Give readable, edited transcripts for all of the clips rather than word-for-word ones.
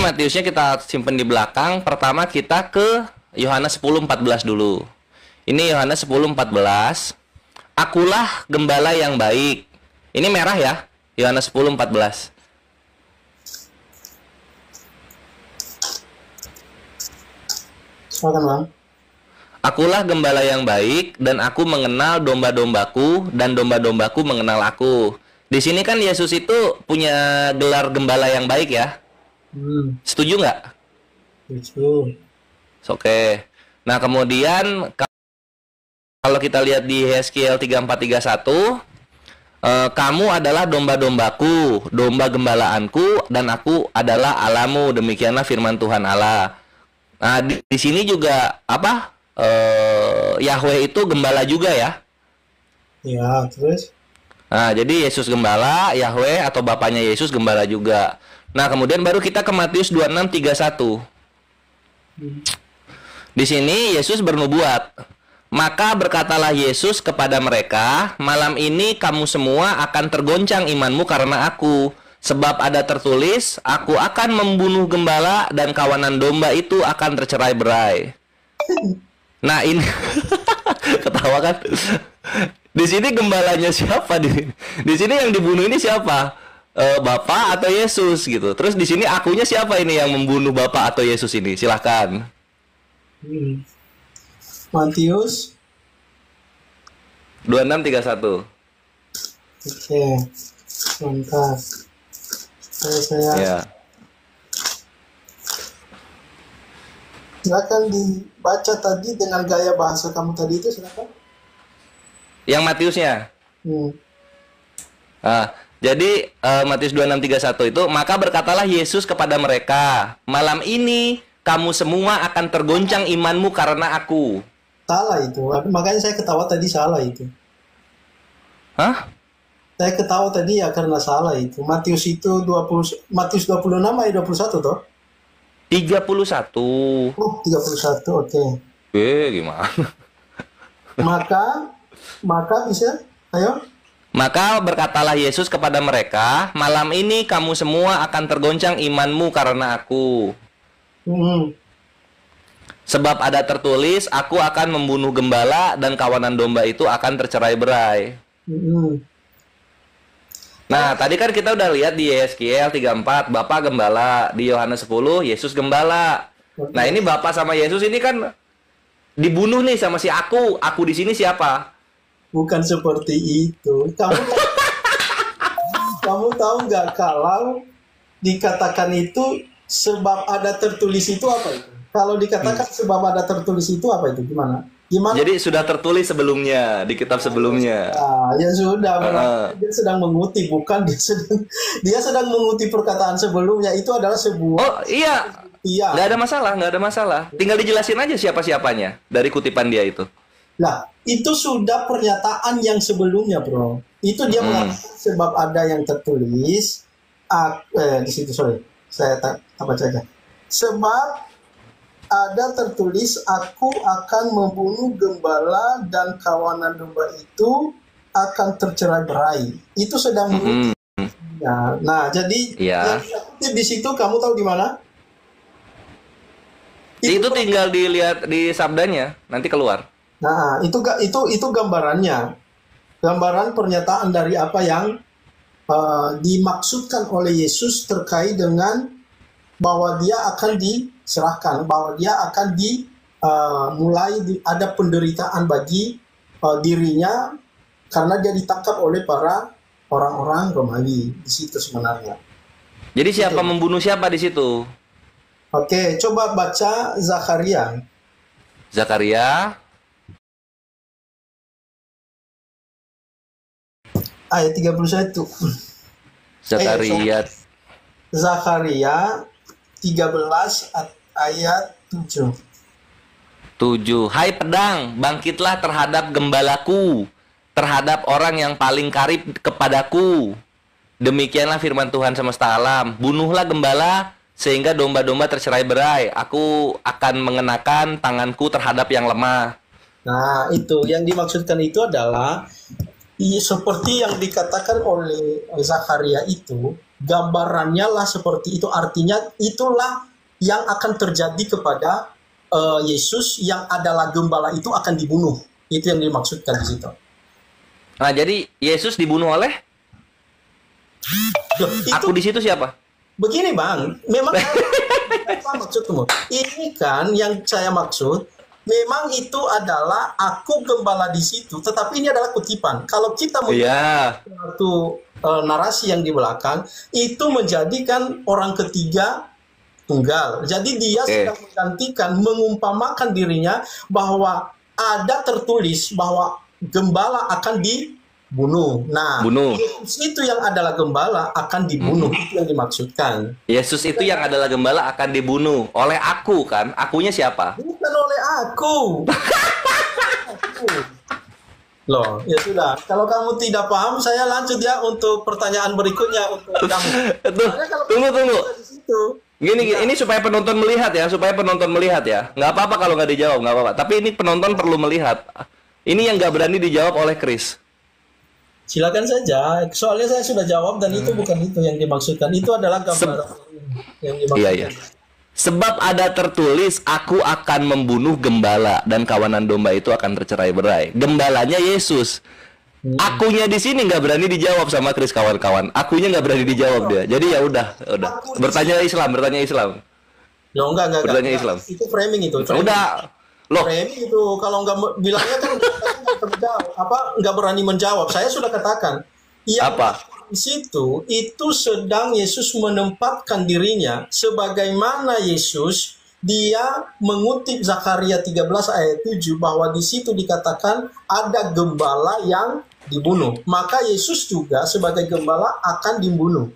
Matiusnya kita simpen di belakang. Pertama kita ke Yohanes 10:14 dulu. Ini Yohanes 10:14. Akulah gembala yang baik. Ini merah ya. Yohanes 10:14. Silakan, Bang. Akulah gembala yang baik dan aku mengenal domba-dombaku dan domba-dombaku mengenal aku. Di sini kan Yesus itu punya gelar gembala yang baik ya. Setuju nggak? Setuju. Oke. Nah, kemudian kalau kita lihat di Yeskiel 34:31, kamu adalah domba-dombaku, domba gembalaanku, dan aku adalah Allahmu. Demikianlah firman Tuhan Allah. Nah, di sini juga apa? Yahweh itu gembala juga ya. Ya, terus? Nah, jadi Yesus gembala, Yahweh atau bapaknya Yesus gembala juga. Nah, kemudian baru kita ke Matius 26:31. Di sini Yesus bernubuat. Maka berkatalah Yesus kepada mereka, malam ini kamu semua akan tergoncang imanmu karena aku. Sebab ada tertulis, aku akan membunuh gembala dan kawanan domba itu akan tercerai-berai. Nah, ini ketawa kan? Di sini gembalanya siapa di sini yang dibunuh ini siapa? Bapak atau Yesus gitu. Terus di sini akunya siapa ini yang membunuh Bapak atau Yesus ini? Silahkan. Matius 26:31. Oke. Sebentar. Saya Ya. silakan dibaca tadi dengan gaya bahasa kamu tadi itu, silakan. Yang Matiusnya. Jadi Matius 26:31 itu, maka berkatalah Yesus kepada mereka, malam ini kamu semua akan tergoncang imanmu karena aku. Salah itu. Makanya saya ketawa tadi, salah itu. Hah? Saya ketawa tadi ya karena salah itu. Matius itu 26 ayat 21 toh? 31. Oh, 31. Oke. Gimana? Maka bisa, ayo. Maka berkatalah Yesus kepada mereka, malam ini kamu semua akan tergoncang imanmu karena aku. Sebab ada tertulis, aku akan membunuh gembala dan kawanan domba itu akan tercerai-berai. Nah, tadi kan kita udah lihat di Yeskiel 34, Bapak gembala. Di Yohanes 10, Yesus gembala. Nah, ini Bapak sama Yesus ini kan dibunuh nih sama si aku. Aku di sini siapa? Bukan seperti itu. Kamu tahu nggak kalau dikatakan itu sebab ada tertulis itu apa itu? Kalau dikatakan sebab ada tertulis itu apa itu? Gimana? Jadi sudah tertulis sebelumnya di kitab sebelumnya. Ya sudah, dia sedang mengutip, bukan dia sedang mengutip perkataan sebelumnya. Itu adalah sebuah. Oh iya, nggak ada masalah, nggak ada masalah. Tinggal dijelasin aja siapa-siapanya dari kutipan dia itu. Nah, itu sudah pernyataan yang sebelumnya, bro. Itu dia mengatakan sebab ada yang tertulis. Di situ, sorry, saya tak baca aja. Sebab ada tertulis, aku akan membunuh gembala dan kawanan domba itu akan tercerai-berai. Itu sedang mengutip. Nah, jadi yang dikutip di situ kamu tahu di mana? Itu tinggal dilihat di sabdanya, nanti keluar. Nah, itu gambarannya. Gambaran pernyataan dari apa yang dimaksudkan oleh Yesus terkait dengan bahwa dia akan diserahkan, bahwa dia akan ada penderitaan bagi dirinya karena dia ditangkap oleh para orang-orang Romawi di situ sebenarnya. Jadi siapa membunuh siapa di situ? Oke, coba baca Zakaria. Zakaria ayat 31. Zakaria 13 ayat 7. Hai pedang, bangkitlah terhadap gembalaku, terhadap orang yang paling karib kepadaku. Demikianlah firman Tuhan semesta alam. Bunuhlah gembala sehingga domba-domba tercerai-berai. Aku akan mengenakan tanganku terhadap yang lemah. Nah, itu yang dimaksudkan itu adalah seperti yang dikatakan oleh Zakaria itu, gambarannya lah seperti itu, artinya itulah yang akan terjadi kepada Yesus, yang adalah gembala itu akan dibunuh. Itu yang dimaksudkan di situ. Nah, jadi Yesus dibunuh oleh Loh, itu aku di situ siapa? begini Bang, memang apa maksudmu? Ini kan yang saya maksud, memang itu adalah aku gembala di situ, tetapi ini adalah kutipan. Kalau kita Iya. suatu narasi yang di belakang, itu menjadikan orang ketiga tunggal. Jadi dia sedang menggantikan, mengumpamakan dirinya bahwa ada tertulis bahwa gembala akan dibunuh. Nah, Bunuh. Yesus itu yang adalah gembala akan dibunuh. Itu yang dimaksudkan. Yesus itu yang adalah gembala akan dibunuh oleh aku kan? Akunya siapa? Bukan oleh aku. Loh, ya sudah. Kalau kamu tidak paham, saya lanjut ya untuk pertanyaan berikutnya untuk kamu. Tuh, Karena kalau tunggu. di situ, Gini, ini supaya penonton melihat ya, Nggak apa-apa kalau nggak dijawab, nggak apa-apa. Tapi ini penonton perlu melihat. Ini yang nggak berani dijawab oleh Chris. silakan saja. Soalnya saya sudah jawab dan itu bukan itu yang dimaksudkan. Itu adalah gambar yang dimaksudkan. Iya. Sebab ada tertulis, aku akan membunuh gembala dan kawanan domba itu akan tercerai-berai. Gembalanya Yesus. Akunya di sini nggak berani dijawab sama Chris kawan-kawan. Akunya nggak berani dijawab dia. Jadi ya udah. Bertanya Islam. Loh, enggak. Bertanya Islam. Itu framing itu. Framing. Udah. Loh, Framing itu kalau nggak bilangnya kan nggak berani menjawab. Saya sudah katakan. Apa? Di situ itu sedang Yesus menempatkan dirinya sebagaimana Yesus, dia mengutip Zakaria 13 ayat 7 bahwa di situ dikatakan ada gembala yang dibunuh. Maka Yesus juga sebagai gembala akan dibunuh.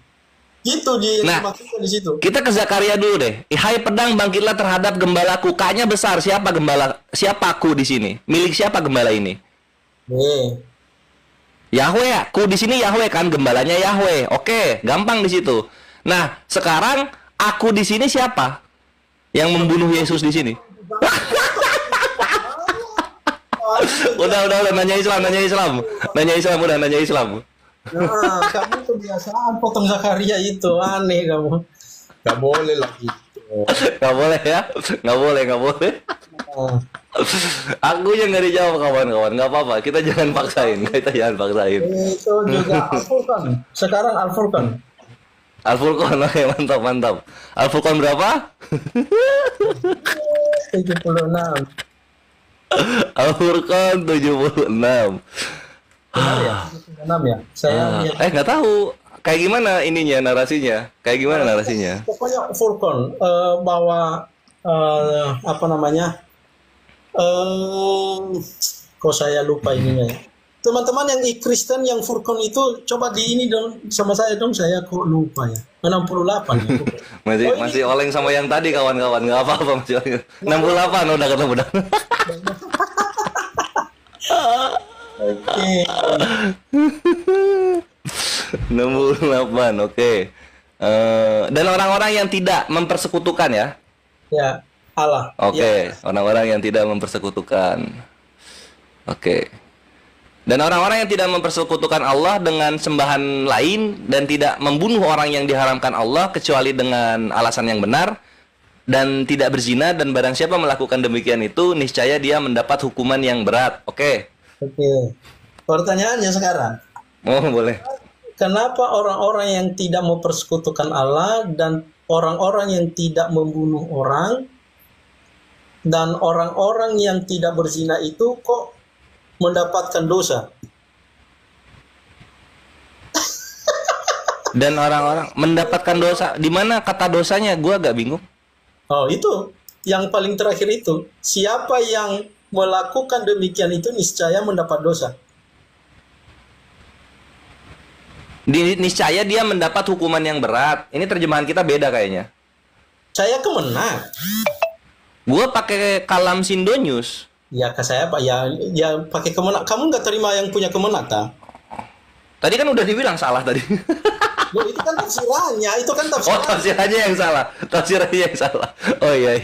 Gitu dimaksudkan di situ. Kita ke Zakaria dulu deh. Hai pedang, bangkitlah terhadap gembalaku. K-nya besar. Siapa gembala? Siapa aku di sini? Milik siapa gembala ini? Yahweh, aku di sini Yahweh kan, gembalanya Yahweh. Oke, gampang di situ. Nah, sekarang aku di sini siapa? Yang membunuh Yesus di sini? udah nanya Islam. Nanya Islam. Nah, kamu kebiasaan potong Zakaria itu aneh kamu. Gak boleh lah gitu. Gak boleh ya? Gak boleh. Aku yang nggak dijawab kawan-kawan, nggak apa-apa. Kita jangan paksain. Itu juga Al-Furqan. Sekarang Al-Furqan. Oke, mantap. Al-Furqan berapa? 76. Al-Furqan 76. Benar ya? 76 ya? Saya lihat. Nggak tahu. Kayak gimana ininya, narasinya? Pokoknya Furqan bahwa apa namanya? Kok saya lupa ininya ya. Teman-teman yang Kristen yang Furqan itu coba di ini dong sama saya dong, saya kok lupa ya. 68 ya. masih oleng sama yang tadi kawan-kawan, nggak apa-apa masih oleng. 68 udah ketemu dah. Oke. 68, oke. Dan orang-orang yang tidak mempersekutukan ya. Ya. Allah. Oke, Ya. orang-orang yang tidak mempersekutukan. Oke. Dan orang-orang yang tidak mempersekutukan Allah dengan sembahan lain dan tidak membunuh orang yang diharamkan Allah kecuali dengan alasan yang benar dan tidak berzina, dan barang siapa melakukan demikian itu niscaya dia mendapat hukuman yang berat. Oke. Pertanyaannya sekarang. Oh, boleh. Kenapa orang-orang yang tidak mempersekutukan Allah dan orang-orang yang tidak membunuh orang dan orang-orang yang tidak berzina itu kok mendapatkan dosa? Dan orang-orang mendapatkan dosa, di mana kata dosanya? Gua agak bingung. Oh, itu yang paling terakhir itu. Siapa yang melakukan demikian itu niscaya mendapat dosa. Niscaya dia mendapat hukuman yang berat. Ini terjemahan kita beda kayaknya. Saya kemenang. Gua pakai kalam Sindo News. Ya, ke saya Pak, ya pakai kemenak. Kamu nggak terima yang punya kemenak, tak? Tadi kan udah dibilang salah tadi. Loh, itu kan tafsirannya, Oh, tafsirannya yang salah. Oh iya.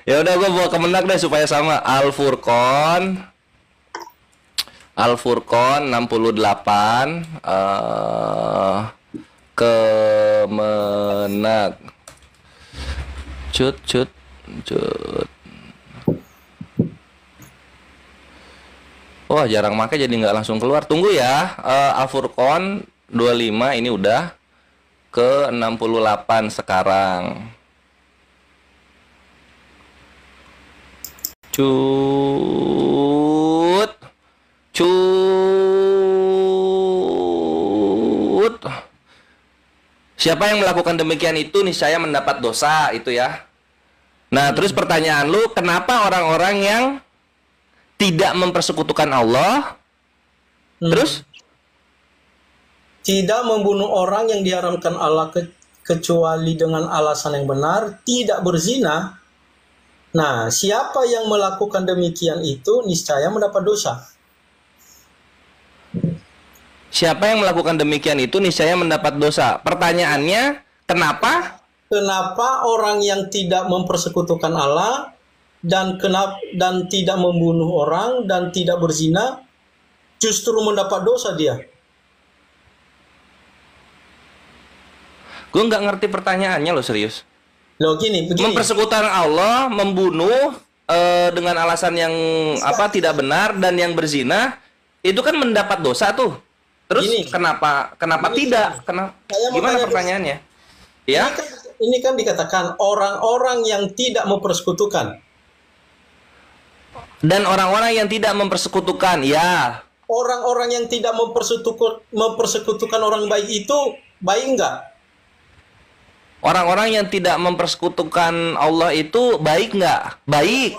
Ya udah, gua bawa kemenak deh supaya sama. Al-Furqan 68 Kemenak. Cut, cut, cut. Wah, jarang make jadi nggak langsung keluar. Tunggu ya. Al-Furqan 25 ini udah ke 68 sekarang. Cut. Cut. Siapa yang melakukan demikian itu niscaya mendapat dosa itu ya. Nah, terus pertanyaan lu, kenapa orang-orang yang tidak mempersekutukan Allah, terus tidak membunuh orang yang diharamkan Allah kecuali dengan alasan yang benar, tidak berzina. Nah, siapa yang melakukan demikian itu niscaya mendapat dosa. Siapa yang melakukan demikian itu niscaya mendapat dosa. Pertanyaannya, kenapa? Kenapa orang yang tidak mempersekutukan Allah dan tidak membunuh orang dan tidak berzina justru mendapat dosa dia? Gue nggak ngerti pertanyaannya loh, serius. Loh begini. Mempersekutukan Allah, membunuh dengan alasan yang tidak benar dan yang berzina itu kan mendapat dosa tuh. Terus gini, kenapa tidak? Gimana pertanyaannya? Ya? Ini kan dikatakan orang-orang yang tidak mempersekutukan. Dan orang-orang yang tidak mempersekutukan, ya. Orang-orang yang tidak mempersekutukan orang baik itu baik enggak? Orang-orang yang tidak mempersekutukan Allah itu baik nggak? Baik.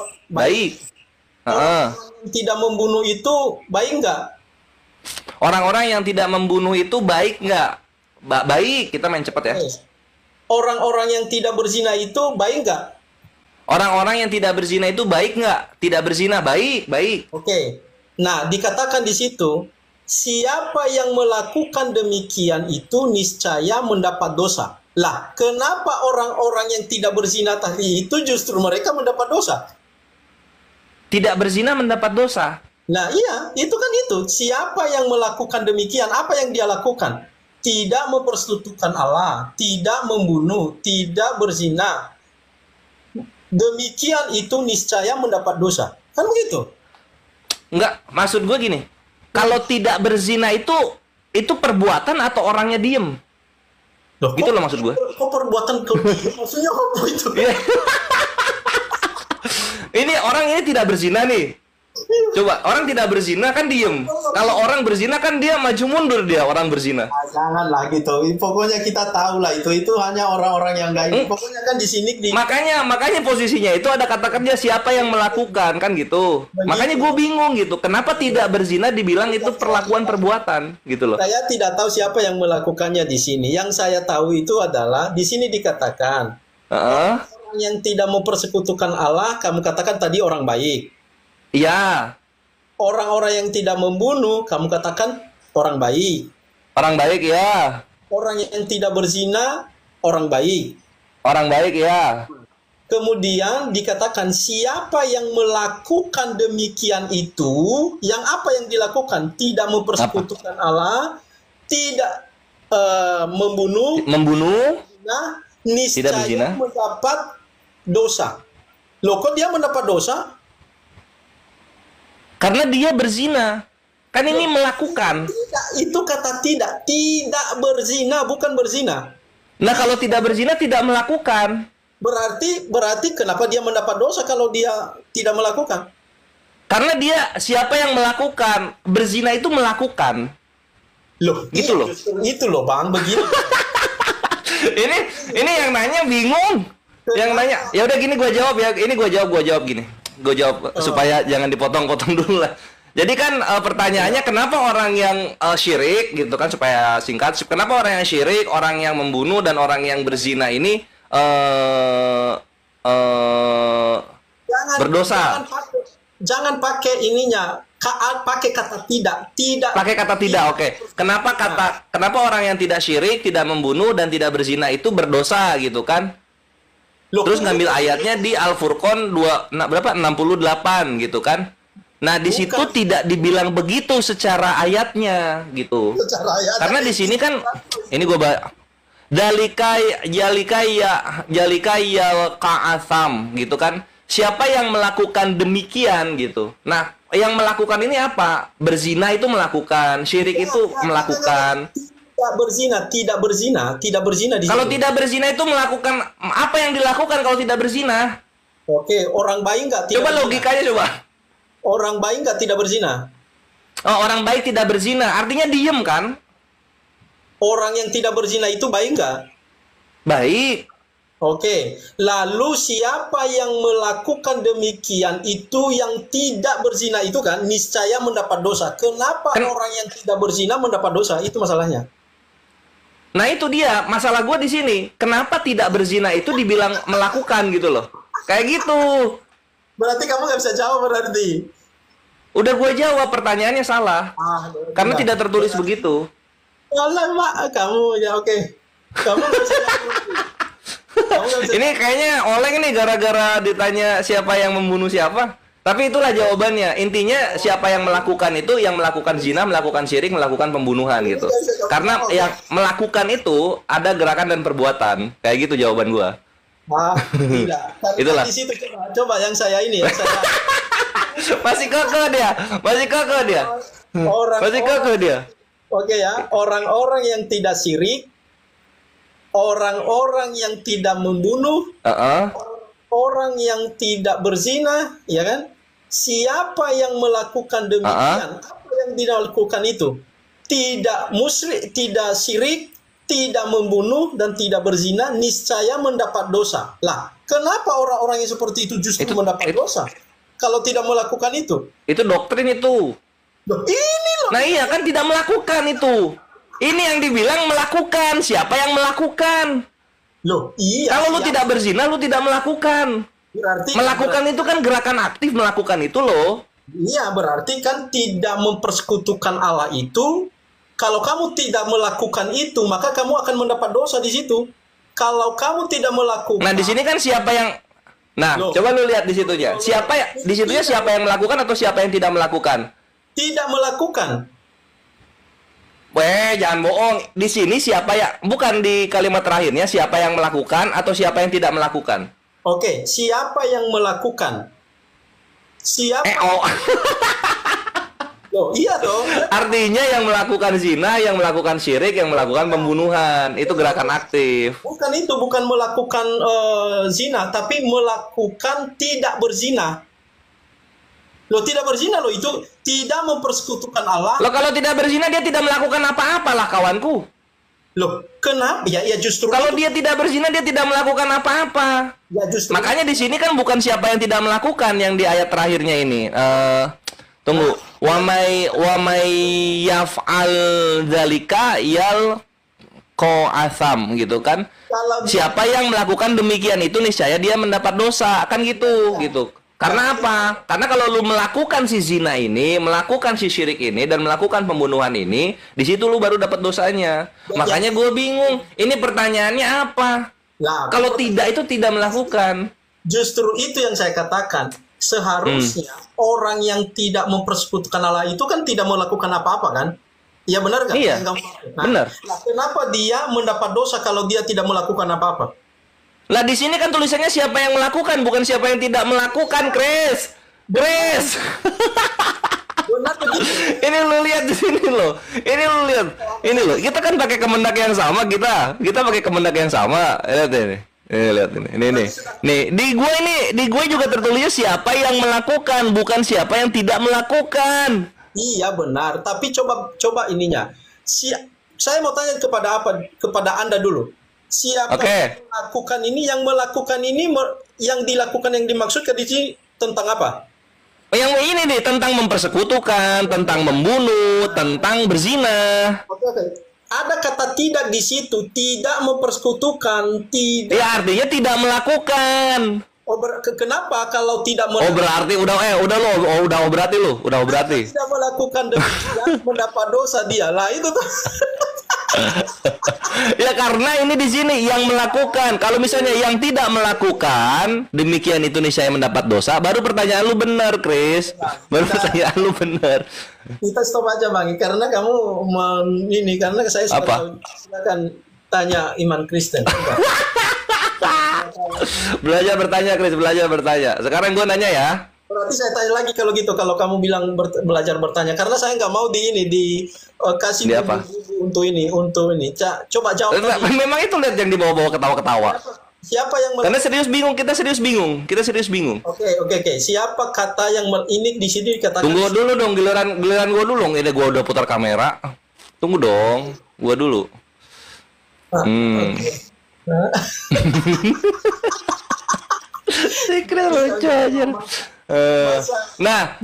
Orang yang tidak membunuh itu baik enggak? Orang-orang yang tidak membunuh itu baik nggak? Baik. Kita main cepat ya. Orang-orang yang tidak berzina itu baik enggak? Orang-orang yang tidak berzina itu baik nggak? Tidak berzina, baik. Oke. Nah, dikatakan di situ, siapa yang melakukan demikian itu niscaya mendapat dosa. Lah, kenapa orang-orang yang tidak berzina tadi itu justru mereka mendapat dosa? Tidak berzina mendapat dosa. Nah, iya, itu kan itu. Siapa yang melakukan demikian, apa yang dia lakukan? Tidak mempersekutukan Allah, tidak membunuh, tidak berzina. Demikian itu niscaya mendapat dosa. Kan begitu? Enggak, maksud gue gini. Kalau tidak berzina itu perbuatan atau orangnya diem? Loh, gitu loh maksud gue. Kok perbuatan diem? Maksudnya apa itu? Ini orang ini tidak berzina nih. Coba, orang tidak berzina kan diem. Kalau orang berzina kan dia maju mundur dia, orang berzina. Nah, janganlah gitu. Pokoknya kita tahu lah itu hanya orang-orang yang nggak. Pokoknya kan di sini Makanya posisinya itu ada kata kerja siapa yang melakukan kan gitu. Makanya gue bingung gitu. Kenapa tidak berzina dibilang itu perlakuan perbuatan gitu loh. Saya tidak tahu siapa yang melakukannya di sini. Yang saya tahu itu adalah di sini dikatakan orang yang tidak mempersekutukan Allah, kamu katakan tadi orang baik. Iya. Orang-orang yang tidak membunuh, kamu katakan orang baik. Orang baik ya. Orang yang tidak berzina, orang baik. Orang baik ya. Kemudian dikatakan siapa yang melakukan demikian itu, yang apa yang dilakukan? Tidak mempersekutukan Allah, tidak membunuh, niscaya mendapat dosa. Loh, kok dia mendapat dosa? Karena dia berzina. Kan ini melakukan. Tidak, itu kata tidak. Tidak berzina, bukan berzina. Nah, kalau tidak berzina, tidak melakukan. Berarti kenapa dia mendapat dosa kalau dia tidak melakukan? Karena dia, siapa yang melakukan? Berzina itu melakukan. Loh, gitu loh. Itu loh, Bang, begini. ini yang nanya bingung. Yang nanya, ya udah gini gue jawab ya. Ini gue jawab gini. Gue jawab supaya jangan dipotong-potong dulu lah. Jadi kan pertanyaannya kenapa orang yang syirik gitu kan, supaya singkat, kenapa orang yang syirik, orang yang membunuh dan orang yang berzina ini berdosa? Jangan pakai ininya, pakai kata tidak. Pakai kata tidak, oke. Kenapa orang yang tidak syirik, tidak membunuh dan tidak berzina itu berdosa gitu kan? Terus ngambil ayatnya di Al-Furqan 68 gitu kan. Nah, di situ tidak dibilang begitu secara ayatnya gitu. Karena di sini kan ini Jalikaya ka'atham gitu kan. Siapa yang melakukan demikian gitu. Nah, yang melakukan ini apa? Berzina itu melakukan, syirik itu melakukan. Tidak berzina di Kalau situ. tidak berzina itu melakukan apa yang dilakukan kalau tidak berzina? Oke, orang baik nggak tidak Coba berzina? logikanya coba. Orang baik nggak tidak berzina? Oh, orang baik tidak berzina, artinya diem kan? Orang yang tidak berzina itu baik nggak? Baik. Oke, lalu siapa yang melakukan demikian itu yang tidak berzina itu kan niscaya mendapat dosa. Kenapa orang yang tidak berzina mendapat dosa? Itu masalahnya. Nah itu dia masalah gue di sini. Kenapa tidak berzina itu dibilang melakukan gitu loh? Kayak gitu. Berarti kamu nggak bisa jawab berarti. Udah gue jawab, pertanyaannya salah. Karena tidak tertulis begitu. Alah, Mak, kamu ya oke. Kamu nggak bisa jawab. Ini kayaknya oleng nih gara-gara ditanya siapa yang membunuh siapa. Tapi itulah jawabannya. Intinya siapa yang melakukan itu, yang melakukan zina, melakukan syirik, melakukan pembunuhan gitu. Karena yang melakukan itu ada gerakan dan perbuatan. Kayak gitu jawaban gua. Tidak. Itulah. Di situ coba yang saya ini ya. Masih kekeh dia. Masih kekeh dia. Masih kekeh dia. Oke ya, orang-orang yang tidak syirik, orang-orang yang tidak membunuh, orang yang tidak berzina, ya kan? Siapa yang melakukan demikian? Apa yang dilakukan itu? Tidak musyrik, tidak syirik, tidak membunuh dan tidak berzina, niscaya mendapat dosa. Lah, kenapa orang-orang yang seperti itu justru mendapat dosa? Kalau tidak melakukan itu? Itu doktrin itu. Loh, ini loh. Nah iya kan tidak melakukan itu. Ini yang dibilang melakukan. Siapa yang melakukan? Loh, iya. Kalau lu tidak berzina, lu tidak melakukan. Berarti melakukan itu kan gerakan aktif melakukan itu loh. Iya, berarti kan tidak mempersekutukan Allah itu. Kalau kamu tidak melakukan itu, maka kamu akan mendapat dosa di situ. Kalau kamu tidak melakukan. Nah, di sini kan siapa yang coba lu lihat di situnya. Siapa ya? Di situnya siapa yang melakukan atau siapa yang tidak melakukan? Tidak melakukan. Weh, jangan bohong. Di sini siapa ya? Bukan di kalimat terakhirnya siapa yang melakukan atau siapa yang tidak melakukan? Oke, siapa yang melakukan? Siapa? Loh, iya dong. Artinya yang melakukan zina, yang melakukan syirik, yang melakukan pembunuhan, itu gerakan aktif. Bukan itu, bukan melakukan zina, tapi melakukan tidak berzina. Loh, tidak berzina loh, itu tidak mempersekutukan Allah. Loh, kalau tidak berzina dia tidak melakukan apa-apa lah kawanku. Loh, kenapa? Ya justru kalau dia tidak berzina dia tidak melakukan apa-apa. Ya justru. Makanya di sini kan bukan siapa yang tidak melakukan yang di ayat terakhirnya ini. Tunggu. Wa may yaf'al dzalika yal asam gitu kan. Siapa yang melakukan demikian itu niscaya dia mendapat dosa, kan gitu gitu. Karena apa? Karena kalau lu melakukan si zina ini, melakukan si syirik ini, dan melakukan pembunuhan ini, di situ lu baru dapat dosanya. Makanya gue bingung. Ini pertanyaannya apa? Nah, kalau tidak itu tidak melakukan. Justru itu yang saya katakan. Seharusnya orang yang tidak mempersekutukan Allah itu kan tidak melakukan apa-apa kan? Ya benar kan? Iya, benar. Nah, kenapa dia mendapat dosa kalau dia tidak melakukan apa-apa? Lah di sini kan tulisannya siapa yang melakukan, bukan siapa yang tidak melakukan, Chris. Chris. Ini lu lihat di sini loh. Ini lu lihat. Ini loh. Kita kan pakai Kemendak yang sama kita. Kita pakai Kemendak yang sama. Lihat ini. Lihat ini. Ini. Nih, di gue juga tertulisnya siapa yang melakukan, bukan siapa yang tidak melakukan. Iya benar, tapi coba ininya. Saya mau tanya kepada Anda dulu. Siapa yang melakukan ini? Yang melakukan ini yang dilakukan yang dimaksudkan di sini tentang apa? Yang ini nih tentang mempersekutukan, tentang membunuh, tentang berzina. Oke. Ada kata tidak di situ, tidak mempersekutukan, tidak. Ya artinya tidak melakukan. Kenapa kalau tidak melakukan? Berarti udah berarti. Tidak melakukan demikian mendapat dosa dia. Lah itu tuh. Ya karena ini di sini yang melakukan. Kalau misalnya yang tidak melakukan, demikian itu nih saya mendapat dosa. Baru pertanyaan lu benar, Chris. Baru pertanyaan lu benar. Kita stop aja Bang, karena kamu karena saya silakan tanya iman Kristen. Coba. Belajar bertanya, Chris, belajar bertanya. Sekarang gue nanya ya. Berarti saya tanya lagi kalau gitu, kalau kamu bilang belajar bertanya, karena saya nggak mau kasih Di apa? untuk ini. Coba jawab tadi. Memang itu lihat yang dibawa-bawa ketawa-ketawa. Siapa yang Karena serius bingung, kita serius bingung. Oke. Siapa kata yang ini di sini dikatakan? Tunggu dulu dong, giliran gue dulu. Ini gue udah putar kamera. Tunggu dong, gue dulu. Okay. Secret lucu aja. Nah,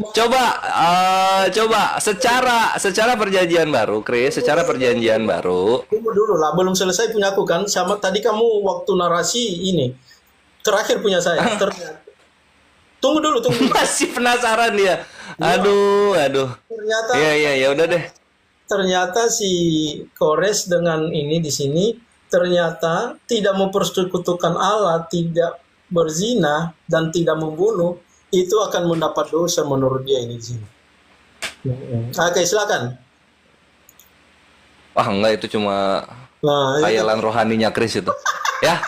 coba secara perjanjian baru, Chris, secara perjanjian baru. Tunggu dulu lah, belum selesai punya aku kan. Sama tadi kamu waktu narasi ini terakhir punya saya. Tunggu dulu. Masih penasaran dia. Aduh. Ternyata. Iya, udah deh. Ternyata si Kores dengan ini di sini ternyata tidak mempersekutukan Allah, tidak berzina dan tidak membunuh, itu akan mendapat dosa menurut dia ini sini. Oke, silakan. Wah, enggak, itu cuma khayalan rohaninya Chris itu. Ya.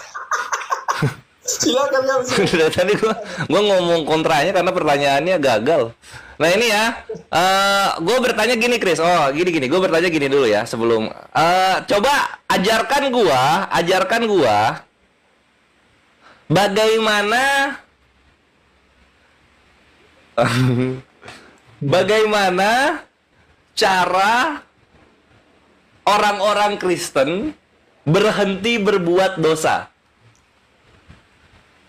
Silakan ya. Dari tadi gua ngomong kontranya karena pertanyaannya gagal. Nah ini ya, gue bertanya gini Chris. Oh gini, gue bertanya gini dulu ya sebelum. Coba ajarkan gua bagaimana cara orang-orang Kristen berhenti berbuat dosa.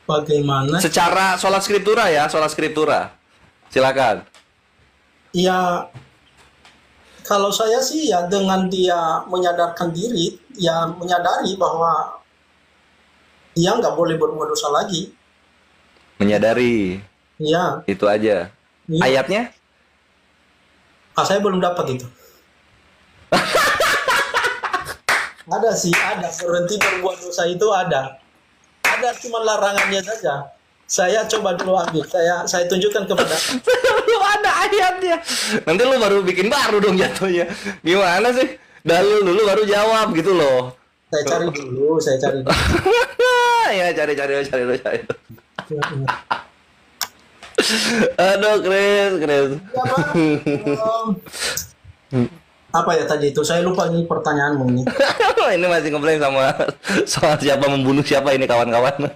Bagaimana? Secara sholat skriptura. Silakan. Ya, kalau saya sih ya dengan dia menyadarkan diri, ya menyadari bahwa dia nggak boleh berbuat dosa lagi. Menyadari. Ya. Itu aja. Ya. Ayatnya? Saya belum dapat itu. Ada berhenti berbuat dosa itu ada. Ada, cuma larangannya saja. Saya coba dulu ambil, saya tunjukkan kepada. Belum ada ayatnya. Nanti lu baru bikin baru dong jatuhnya. Gimana sih? Dalil dulu baru jawab gitu loh. Saya cari dulu. Ya cari. Aduh, Chris. Apa ya tadi itu? Saya lupa ini pertanyaanmu ini. Ini masih komplain sama soal siapa membunuh siapa ini kawan-kawan.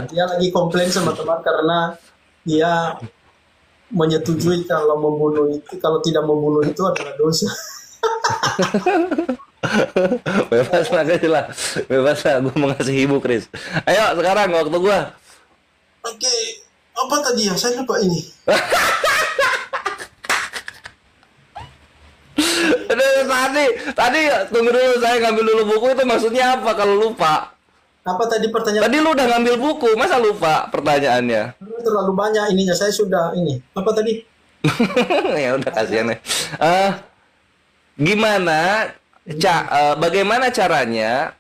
Dia lagi komplain sama teman karena dia menyetujui kalau tidak membunuh itu adalah dosa. Bebas lah, gue mengasihi ibu Chris. Ayo sekarang waktu gue. Oke, apa tadi ya? Saya lupa ini. Tadi tunggu dulu, saya ngambil dulu buku itu maksudnya apa kalau lupa? Apa tadi pertanyaan? Tadi lu udah ngambil buku, masa lupa pertanyaannya? Terlalu banyak ininya, saya sudah ini. Apa tadi? Ya udah kasihan ya. Bagaimana caranya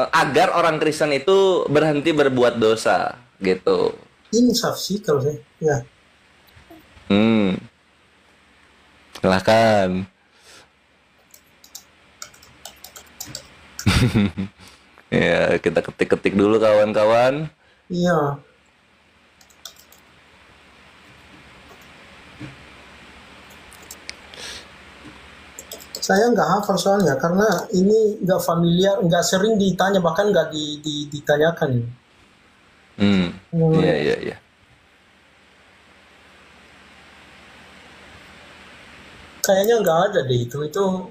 agar orang Kristen itu berhenti berbuat dosa gitu? Insaf sih kalau saya. Ya. Silakan. Ya, kita ketik-ketik dulu kawan-kawan. Iya. Saya nggak hafal soalnya karena ini nggak familiar, nggak sering ditanya, bahkan nggak ditanyakan. Iya. Kayaknya nggak ada deh itu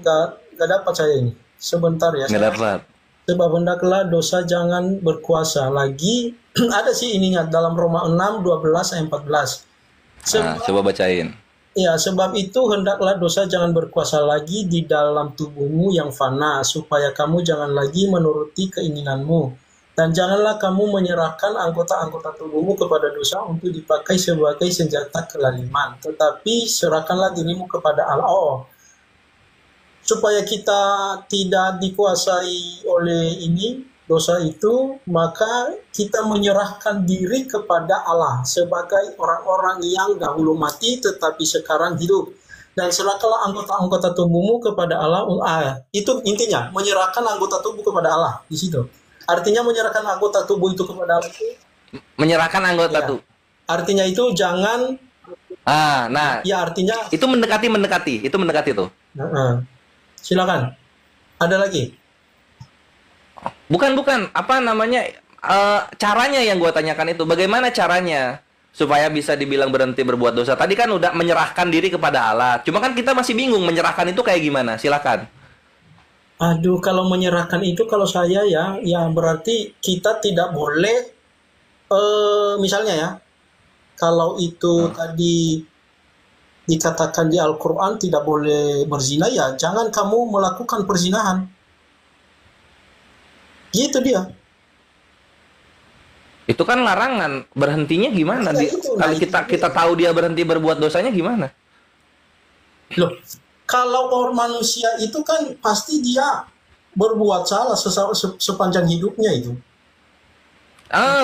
nggak dapat saya ini. Sebentar ya. Nggak dapat. Sebab hendaklah dosa jangan berkuasa lagi. Ada sih ininya dalam Roma 6, 12, 14. Coba bacain. Ya, sebab itu hendaklah dosa jangan berkuasa lagi di dalam tubuhmu yang fana, supaya kamu jangan lagi menuruti keinginanmu. Dan janganlah kamu menyerahkan anggota-anggota tubuhmu kepada dosa untuk dipakai sebagai senjata kelaliman. Tetapi serahkanlah dirimu kepada Allah. Supaya kita tidak dikuasai oleh dosa itu, maka kita menyerahkan diri kepada Allah sebagai orang-orang yang dahulu mati tetapi sekarang hidup. Dan serahkanlah anggota-anggota tubuhmu kepada Allah. Itu intinya, menyerahkan anggota tubuh kepada Allah di situ. Artinya menyerahkan anggota tubuh itu kepada Allah itu, Menyerahkan anggota ya. tuh. Artinya itu jangan, Nah, ya artinya, itu mendekati tuh. silakan. Ada lagi? Bukan, apa namanya? Caranya yang gua tanyakan itu, bagaimana caranya supaya bisa dibilang berhenti berbuat dosa? Tadi kan udah menyerahkan diri kepada Allah. Cuma kan kita masih bingung menyerahkan itu kayak gimana? Silakan. Aduh, kalau menyerahkan itu kalau saya ya berarti kita tidak boleh, misalnya ya, kalau itu tadi dikatakan di Al-Quran tidak boleh berzina, ya jangan kamu melakukan perzinahan. Gitu dia. Itu kan larangan. Berhentinya gimana? Kalau kita tahu dia berhenti berbuat dosanya gimana? Loh, kalau orang manusia itu kan pasti dia berbuat salah sepanjang hidupnya itu.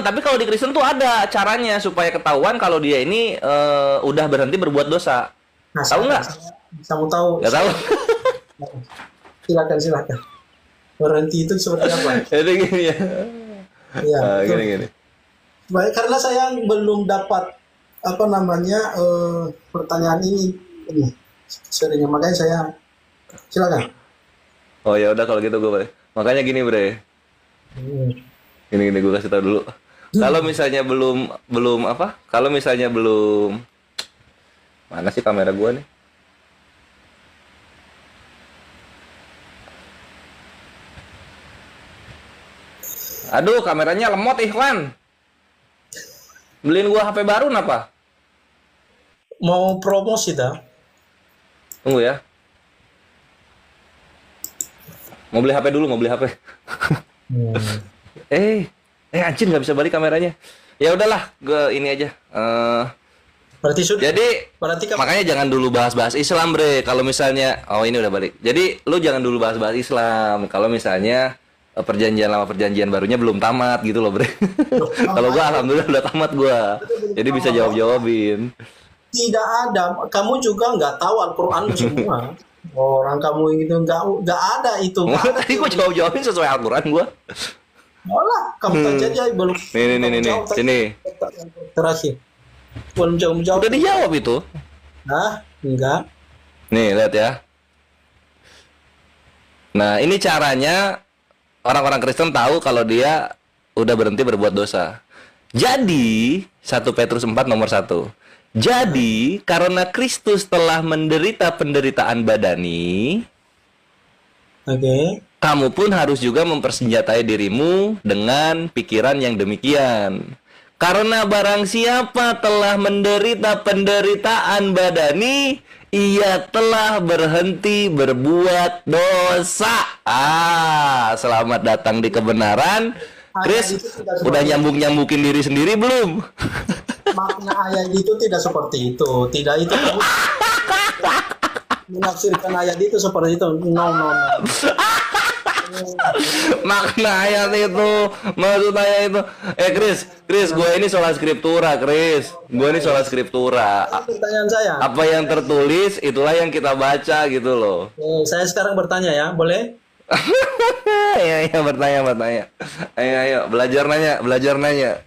Tapi kalau di Kristen tuh ada caranya supaya ketahuan kalau dia ini udah berhenti berbuat dosa. Nah, Tahu nggak? Kamu tahu? Nggak tahu. Silakan. Berhenti itu seperti apa? Jadi gini ya. Iya. Gini. Baik, karena saya belum dapat pertanyaan ini seringnya, makanya saya silakan. Oh ya udah kalau gitu gue boleh. Makanya gini bre. Gini gue kasih tahu dulu. Kalau misalnya belum apa? Kalau misalnya belum, mana sih kamera gue nih? Aduh, kameranya lemot Ikhwan. Beliin gua HP baru napa? Mau promosi dah. Tunggu ya. Mau beli HP dulu, mau beli HP. Anjir nggak bisa balik kameranya. Ya udahlah, gue ini aja. Berarti sudah. Jadi, berarti makanya jangan dulu bahas-bahas Islam, bre. Kalau misalnya, ini udah balik. Jadi, lu jangan dulu bahas-bahas Islam. Kalau misalnya perjanjian lama perjanjian barunya belum tamat gitu loh, bre. Kalau gua alhamdulillah udah tamat gua. Jadi bisa jawab-jawabin. Tidak ada. Kamu juga nggak tahu Al-Quran semua. Orang kamu itu nggak ada itu. Tadi gua jawab-jawabin sesuai Al-Quran gua. Malah kamu tanya aja belum. Nih. Sini. Terakhir. Belum jawab. Udah dijawab itu. Nah, enggak. Nih, lihat ya. Nah, ini caranya orang-orang Kristen tahu kalau dia udah berhenti berbuat dosa. Jadi, 1 Petrus 4 nomor 1. Jadi, karena Kristus telah menderita penderitaan badani, kamu pun harus juga mempersenjatai dirimu dengan pikiran yang demikian. Karena barang siapa telah menderita penderitaan badani, ia telah berhenti berbuat dosa. Selamat datang di kebenaran. Chris, udah nyambung-nyambukin diri sendiri belum? Makna ayat itu tidak seperti itu. Tidak itu. Menafsirkan ayat itu seperti itu. No. Makna ayat itu, maksud ayat itu. Chris, gue ini sholat skriptura, Chris. Gue ini sholat skriptura. Pertanyaan saya. Apa yang tertulis, itulah yang kita baca gitu loh. Saya sekarang bertanya ya, boleh? Ayo bertanya. Ayo belajar nanya.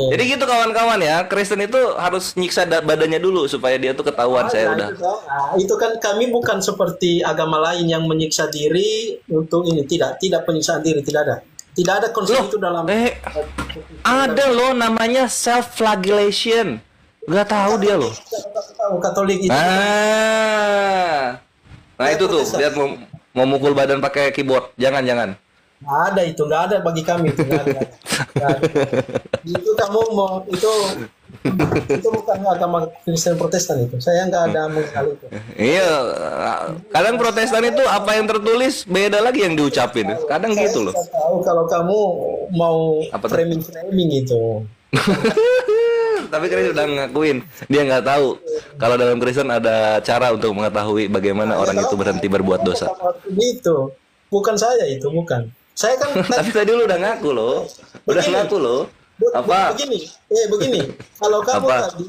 Jadi gitu kawan-kawan ya, Kristen itu harus nyiksa badannya dulu supaya dia tuh ketahuan saya udah. Itu kan kami bukan seperti agama lain yang menyiksa diri untuk ini, tidak penyiksaan diri, tidak ada konsep itu dalam. Ada loh namanya self flagellation. Gak tahu dia loh. Katolik itu. Nah itu tuh lihat mau mukul badan pakai keyboard, jangan. Ada itu, nggak ada bagi kami itu, nggak ada. Itu kamu mau itu bukan agama Kristen Protestan itu. Saya nggak ada mengenal itu. Iya, kadang Protestan itu apa yang tertulis beda lagi yang diucapin. Kadang gitu loh. Saya tahu kalau kamu mau framing itu. Tapi Kristen udah ngakuin dia nggak tahu kalau dalam Kristen ada cara untuk mengetahui bagaimana orang itu berhenti berbuat dosa. Itu bukan saya itu, bukan. Saya kan tapi tadi lu udah ngaku loh. Udah ngaku loh. Apa? Begini. Kalau kamu tadi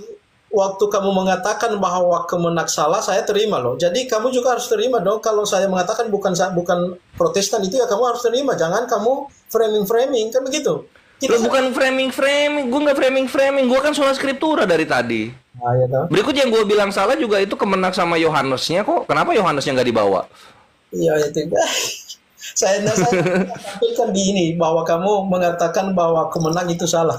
waktu kamu mengatakan bahwa Kemenak salah, saya terima loh. Jadi kamu juga harus terima dong. Kalau saya mengatakan bukan Protestan itu, ya kamu harus terima. Jangan kamu framing kan begitu. Lo bukan framing, gue nggak framing, gue kan soal skriptura dari tadi. Ah, ya toh. Berikut yang gue bilang salah juga itu Kemenak sama Yohanesnya kok. Kenapa Yohanesnya nggak dibawa? Iya itu. saya tampilkan di ini bahwa kamu mengatakan bahwa Kemenak itu salah.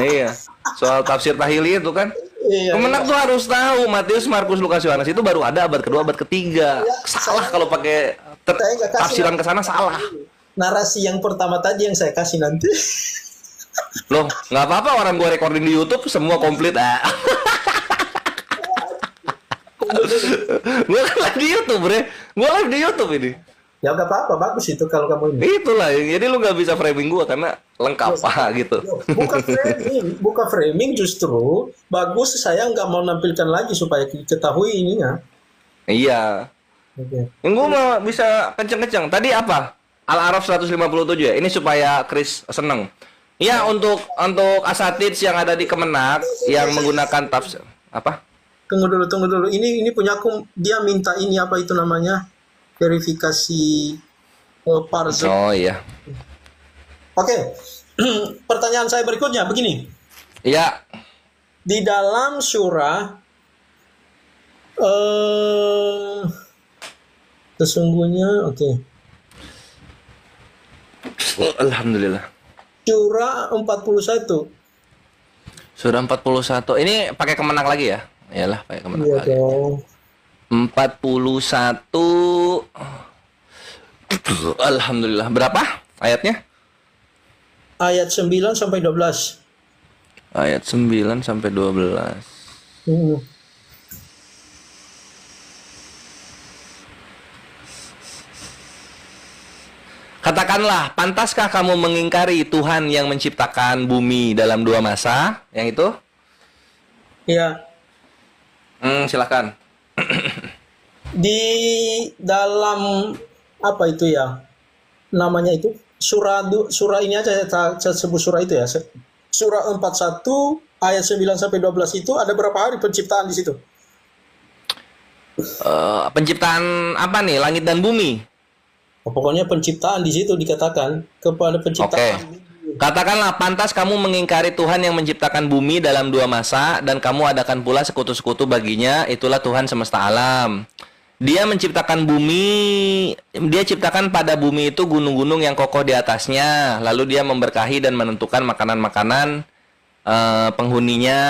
Iya, soal tafsir tahili itu kan. Iya, Kemenak tuh harus tahu Matius, Markus, Lukas, Yohanes itu baru ada abad kedua, abad ketiga. Ya, Salah kalau pakai saya nggak kasih tafsiran ke sana salah. narasi yang pertama tadi yang saya kasih nanti. Loh, nggak apa-apa orang gue recording di YouTube semua komplit. Gue kan live di YouTube, bre. Gue live di YouTube ini. Ya nggak apa-apa, bagus itu kalau kamu ini. Itulah, jadi lu nggak bisa framing gue karena lengkap gitu. Bukan framing justru bagus, saya nggak mau nampilkan lagi supaya diketahui ininya. Iya. Oke. Yang gue mau bisa kenceng-kenceng. Tadi apa? Al-Araf 157 ya. Ini supaya Chris seneng. Iya, untuk asatidz yang ada di Kemenak yang menggunakan tafsir apa? Tunggu dulu. Ini punya aku, dia minta ini apa itu namanya? Verifikasi parser. Oh iya. Oke. Pertanyaan saya berikutnya begini. Iya. Di dalam surah sesungguhnya Alhamdulillah. Surah 41. Surah 41. Ini pakai Kemenak lagi ya? Iyalah, pakai Kemenak Iya lagi. dong. 41. Alhamdulillah. Berapa ayatnya? Ayat 9 sampai 12. Ayat 9 sampai 12. Katakanlah, pantaskah kamu mengingkari Tuhan yang menciptakan bumi dalam 2 masa? Yang itu? Ya. Silakan. Di dalam apa itu ya? Namanya itu surah ini aja saya sebut surah itu ya. Surah 41 ayat 9 sampai 12 itu ada berapa hari penciptaan di situ? Penciptaan apa nih? Langit dan bumi. Pokoknya penciptaan di situ dikatakan kepada penciptaan. Oke. Katakanlah, pantas kamu mengingkari Tuhan yang menciptakan bumi dalam 2 masa dan kamu adakan pula sekutu-sekutu baginya, itulah Tuhan semesta alam. Dia menciptakan bumi, dia ciptakan pada bumi itu gunung-gunung yang kokoh di atasnya, lalu dia memberkahi dan menentukan makanan-makanan penghuninya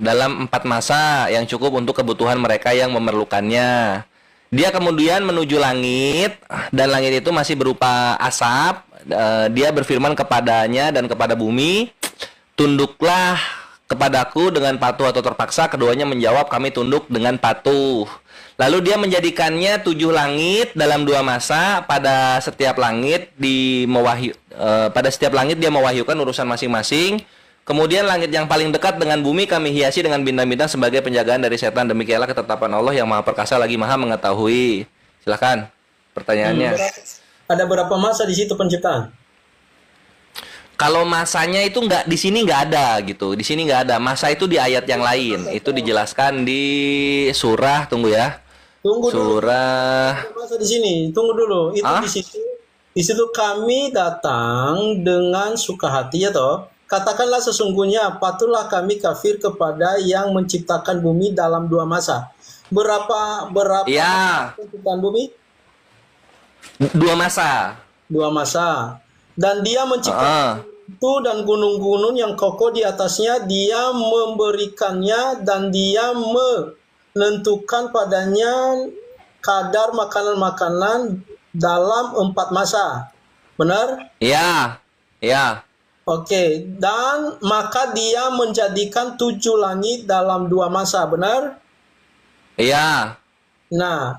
dalam 4 masa yang cukup untuk kebutuhan mereka yang memerlukannya. Dia kemudian menuju langit, dan langit itu masih berupa asap. Dia berfirman kepadanya dan kepada bumi, tunduklah kepadaku dengan patuh atau terpaksa. Keduanya menjawab, kami tunduk dengan patuh. Lalu dia menjadikannya 7 langit dalam 2 masa. Pada setiap langit dia mewahyukan urusan masing-masing. Kemudian langit yang paling dekat dengan bumi kami hiasi dengan bintang-bintang sebagai penjagaan dari setan. Demikianlah ketetapan Allah yang maha perkasa lagi maha mengetahui. Silakan pertanyaannya. Ada berapa masa di situ penciptaan? Kalau masanya itu di sini nggak ada gitu. Di sini nggak ada. Masa itu di ayat yang lain. Itu dijelaskan di surah. Tunggu ya. Tunggu surah. Dulu. Masa di sini. Tunggu dulu. Itu di situ kami datang dengan suka hati ya toh. Katakanlah sesungguhnya patuhlah kami kafir kepada yang menciptakan bumi dalam 2 masa. Berapa ya. penciptaan bumi? 2 masa. 2 masa. Dan dia menciptakan itu dan gunung-gunung yang kokoh di atasnya, dia memberikannya dan dia menentukan padanya kadar makanan-makanan dalam 4 masa. Benar? Iya. Ya. Oke, dan maka dia menjadikan 7 langit dalam 2 masa, benar? Iya. Nah,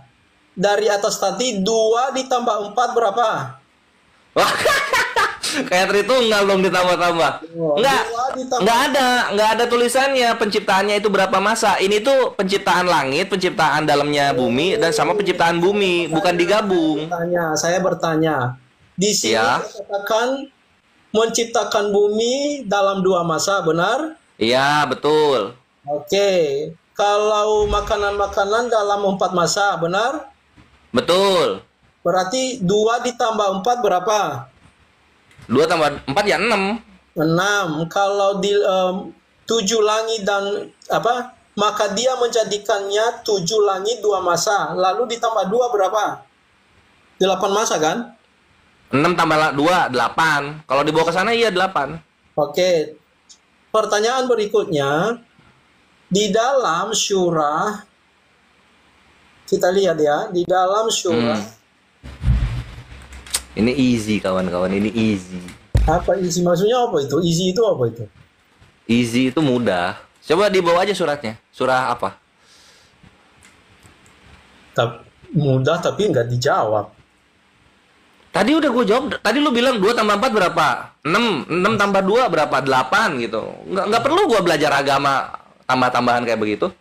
dari atas tadi 2 ditambah 4 berapa? Kayak Tritunggal belum ditambah-tambah. Nggak ada tulisannya penciptaannya itu berapa masa. Ini tuh penciptaan langit, penciptaan dalamnya bumi, dan sama penciptaan bumi, bukan digabung. Saya bertanya. Di sini dikatakan menciptakan bumi dalam 2 masa, benar? Iya, betul. Oke. Kalau makanan-makanan dalam 4 masa, benar? Betul. Berarti 2 ditambah 4 berapa? 2 tambah 4 ya 6. 6. Kalau di 7 langit dan apa? Maka dia menjadikannya 7 langit 2 masa. Lalu ditambah 2 berapa? 8 masa kan? 6 tambah 2 8. Kalau dibawa ke sana iya 8. Oke. Pertanyaan berikutnya, di dalam surah, kita lihat ya, di dalam surah, Ini easy kawan-kawan, ini easy. apa isi maksudnya apa itu? Isi itu apa itu? Easy itu mudah. Coba dibawa aja suratnya. Surah apa? Mudah tapi nggak dijawab. Tadi udah gue jawab. Tadi lu bilang 2 tambah 4 berapa? 6. 6 tambah 2 berapa? 8 gitu. Nggak perlu gue belajar agama tambah-tambahan kayak begitu.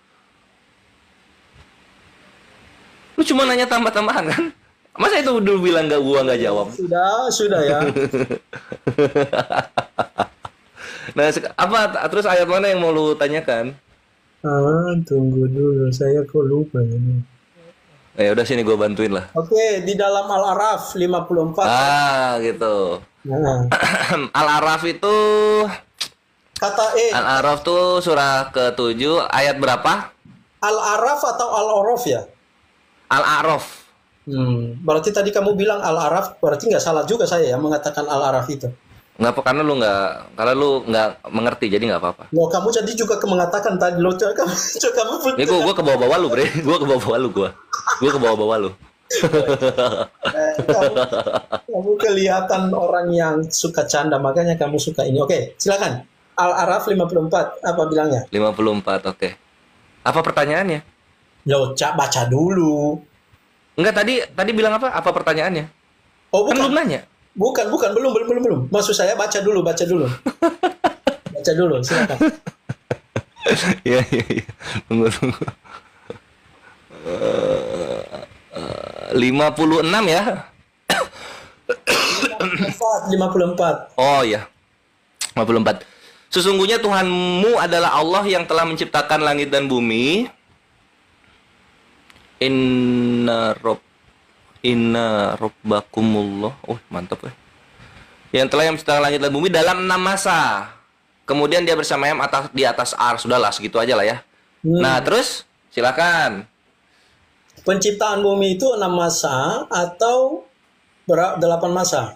Lu cuma nanya tambah-tambahan kan? Masa itu dulu bilang gua nggak jawab? Sudah ya. Nah, apa terus ayat mana yang mau lu tanyakan? Tunggu dulu, saya kok lupa ini. Ya udah sini gue bantuin lah. Oke, di dalam Al-Araf 54. Gitu. Nah, Al-Araf itu kata Al-Araf tuh surah ke-7 ayat berapa? Al-Araf atau Al-Araf ya? Al-A'raf. Berarti tadi kamu bilang Al-Araf, berarti nggak salah juga saya ya mengatakan Al-Araf itu. Nggak apa karena lu nggak mengerti jadi nggak apa-apa. Loh, kamu jadi juga mengatakan tadi lo kamu Ini gua ke bawah-bawah lu, Bre. Gua ke bawah-bawah lu gua. Gua ke bawah-bawah lu. kamu, kamu kelihatan orang yang suka canda, makanya kamu suka ini. Oke, silakan. Al-Araf 54, apa bilangnya? 54, oke. Apa pertanyaannya? Loh, baca dulu. Enggak, tadi bilang apa? Apa pertanyaannya? Oh, Kan bukan. belum nanya. Bukan, belum. Maksud saya baca dulu. Baca dulu, silakan. Iya. Tunggu. 56 ya? 54. Oh ya. 54. Sesungguhnya Tuhanmu adalah Allah yang telah menciptakan langit dan bumi. Inna rabbakumullah. Oh, mantap ya. Yang telah menciptakan langit dan bumi dalam 6 masa. Kemudian dia bersemayam di atas ars. Sudahlah, segitu aja lah ya. Nah, terus silakan. Penciptaan bumi itu 6 masa atau 8 masa?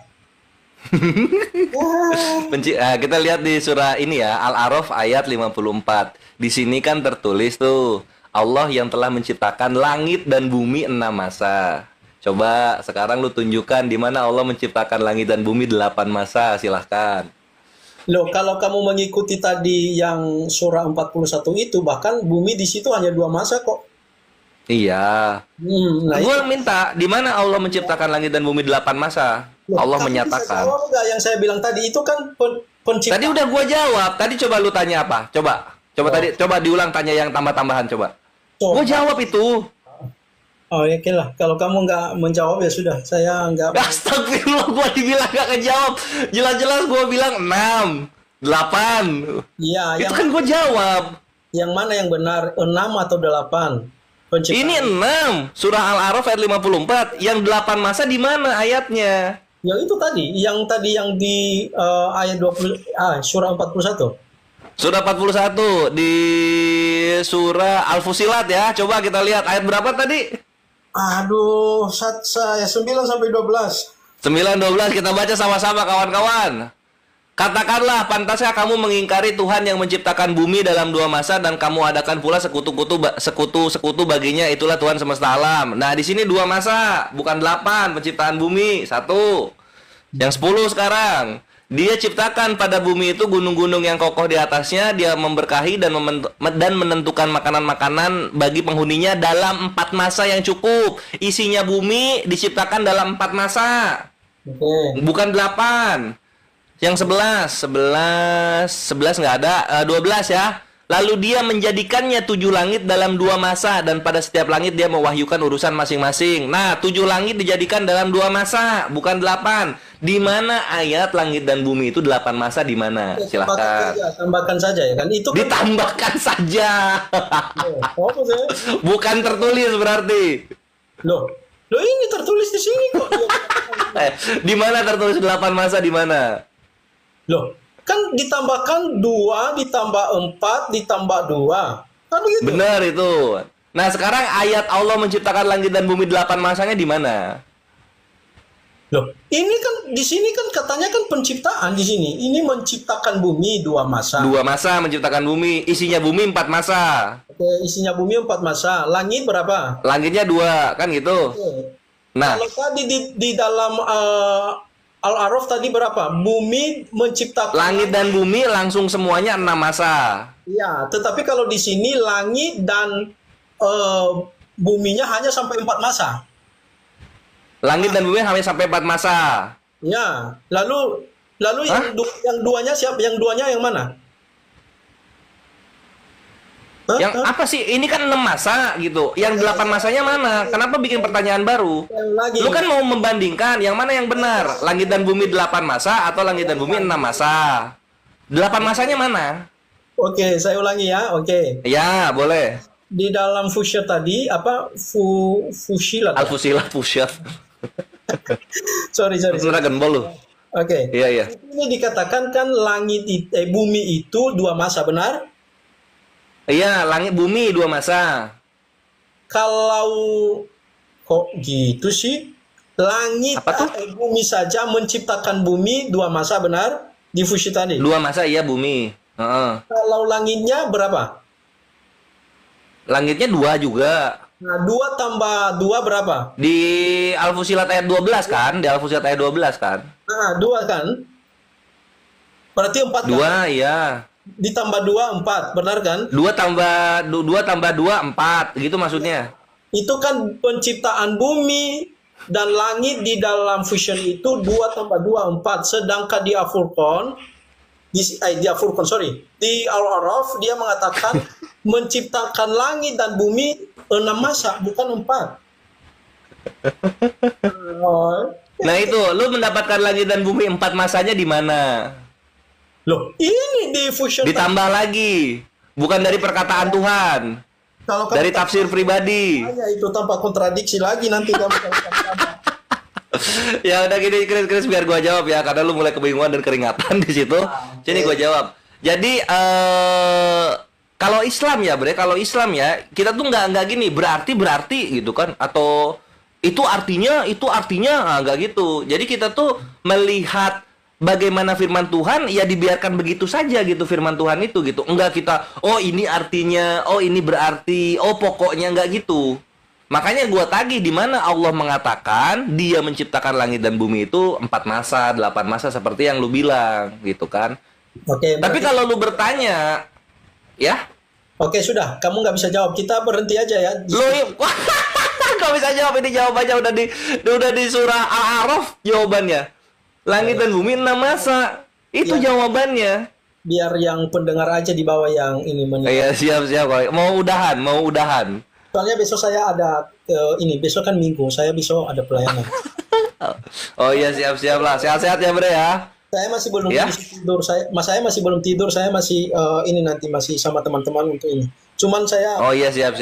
Kita lihat di surah ini ya, Al-A'raf ayat 54. Di sini kan tertulis tuh, Allah yang telah menciptakan langit dan bumi 6 masa. Coba sekarang lu tunjukkan di mana Allah menciptakan langit dan bumi 8 masa, silahkan. Loh, kalau kamu mengikuti tadi yang surah 41 itu, bahkan bumi di situ hanya 2 masa kok. Iya. Nah, Gue minta, di mana Allah menciptakan langit dan bumi 8 masa? loh, Allah kamu menyatakan. bisa jawab nggak yang saya bilang tadi itu kan penciptaan. Tadi udah gue jawab. Tadi coba lu tanya apa? Coba diulang tanya yang tambah-tambahan coba. Gue jawab itu. Oh ya, oke lah. Kalau kamu nggak menjawab ya sudah. Saya nggak. Astagfirullah, gue dibilang gak kejawab. Jelas-jelas gue bilang 6, 8. Iya, Itu kan gue jawab. Yang mana yang benar? 6 atau 8? Ini 6. Surah Al-A'raf ayat 54. Yang 8 masa di mana ayatnya? Yang itu tadi, yang di ayat 20, surah 41. Surah 41 di surah Al-Fusilat ya. Coba kita lihat ayat berapa tadi? Aduh, saya 9 sampai 12. 9-12 kita baca sama-sama kawan-kawan. Katakanlah, pantasnya kamu mengingkari Tuhan yang menciptakan bumi dalam 2 masa dan kamu adakan pula sekutu baginya, itulah Tuhan semesta alam. Nah, di sini 2 masa, bukan 8 penciptaan bumi. 1. Yang 10 sekarang. Dia ciptakan pada bumi itu gunung-gunung yang kokoh di atasnya, dia memberkahi dan menentukan makanan-makanan bagi penghuninya dalam 4 masa yang cukup. Isinya bumi diciptakan dalam 4 masa. Bukan 8. Yang 11 nggak ada, 12 ya. Lalu dia menjadikannya 7 langit dalam 2 masa dan pada setiap langit dia mewahyukan urusan masing-masing. Nah, 7 langit dijadikan dalam 2 masa, bukan 8. Di mana ayat langit dan bumi itu 8 masa di mana? Silakan. Tambahkan saja ya kan. Itu kan Ditambahkan saja. apa sih? Bukan tertulis berarti. Loh, ini tertulis di sini kok. Di mana tertulis 8 masa di mana? Loh, kan ditambahkan 2 ditambah 4 ditambah 2. Kan begitu. Benar itu. Nah, sekarang ayat Allah menciptakan langit dan bumi 8 masanya di mana? Loh, ini kan di sini kan katanya kan penciptaan di sini. Ini menciptakan bumi 2 masa. 2 masa menciptakan bumi, isinya bumi 4 masa. Oke, isinya bumi 4 masa. Langit berapa? Langitnya 2, kan gitu. Oke. Nah, Kalau tadi di dalam Al-A'raf tadi berapa? Bumi menciptakan langit dan bumi langsung semuanya 6 masa. Ya, tetapi kalau di sini langit dan buminya hanya sampai 4 masa. Langit dan bumi hanya sampai 4 masa. Ya, lalu yang duanya siapa? Yang duanya yang mana? Hah? Yang apa sih? Ini kan 6 masa gitu. Yang 8 masanya mana? Kenapa bikin pertanyaan baru? Lagi. Lu kan mau membandingkan yang mana yang benar? Langit dan bumi 8 masa atau langit dan bumi 6 masa? 8 masanya mana? Oke, saya ulangi ya. Oke. Ya, boleh. Di dalam fusyat tadi apa? Fusilat. Al-Fusilat, Fusyat. Sorry. Dragon Ball lu. Oke. Iya. Ini dikatakan kan bumi itu 2 masa, benar? Iya, langit bumi 2 masa. Kalau kok gitu sih? Langit Apa tuh? bumi saja menciptakan bumi 2 masa, benar? Di fusyat tadi. 2 masa iya bumi. Heeh. Kalau langitnya berapa? Langitnya 2 juga. Nah, 2 tambah 2 berapa? Di Al-Fusilat ayat 12 kan? Di Al-Fusilat ayat 12 kan? Nah, 2 kan? Berarti 4 2 kan? iya. Ditambah 2, 4, benar kan? 2 tambah 2, 4 gitu maksudnya. Itu kan penciptaan bumi dan langit di dalam fusion itu 2 tambah 2, 4. Sedangkan di Al-Furqan, di Al-A'raf dia mengatakan menciptakan langit dan bumi 6 masa, bukan 4. Nah itu, lu mendapatkan langit dan bumi 4 masanya di mana? Loh, ini di fusion. Ditambah lagi, bukan dari perkataan Tuhan, Kalau dari tafsir pribadi. itu tanpa kontradiksi lagi nanti kamu. Ya udah gini, Chris biar gua jawab ya, karena lu mulai kebingungan dan keringatan di situ. Jadi gua jawab. Jadi kalau Islam ya, kalau Islam ya, kita tuh nggak gini, berarti gitu kan, atau itu artinya nggak gitu. Jadi kita tuh melihat bagaimana firman Tuhan, ya dibiarkan begitu saja gitu firman Tuhan itu gitu. Enggak kita, oh ini artinya, oh ini berarti, oh pokoknya nggak gitu. Makanya gua tagih di mana Allah mengatakan Dia menciptakan langit dan bumi itu 4 masa, 8 masa seperti yang lu bilang gitu kan. Oke. Tapi kalau lu bertanya, ya? Oke, sudah. Kamu nggak bisa jawab. Kita berhenti aja ya. Lu nggak bisa jawab, ini jawabannya udah di surah Al-A'raf jawabannya. Langit dan bumi 6 masa. Itu jawabannya. Biar yang pendengar aja di bawah yang ini Iya, siap. Mau udahan. Soalnya besok saya ada besok kan Minggu. Saya besok ada pelayanan. Oh iya, siap lah. Sehat-sehat ya, Bre ya. Saya masih belum Ya? tidur. Saya masih belum tidur. Saya masih ini nanti masih sama teman-teman untuk ini. Cuman saya Oh iya, siap.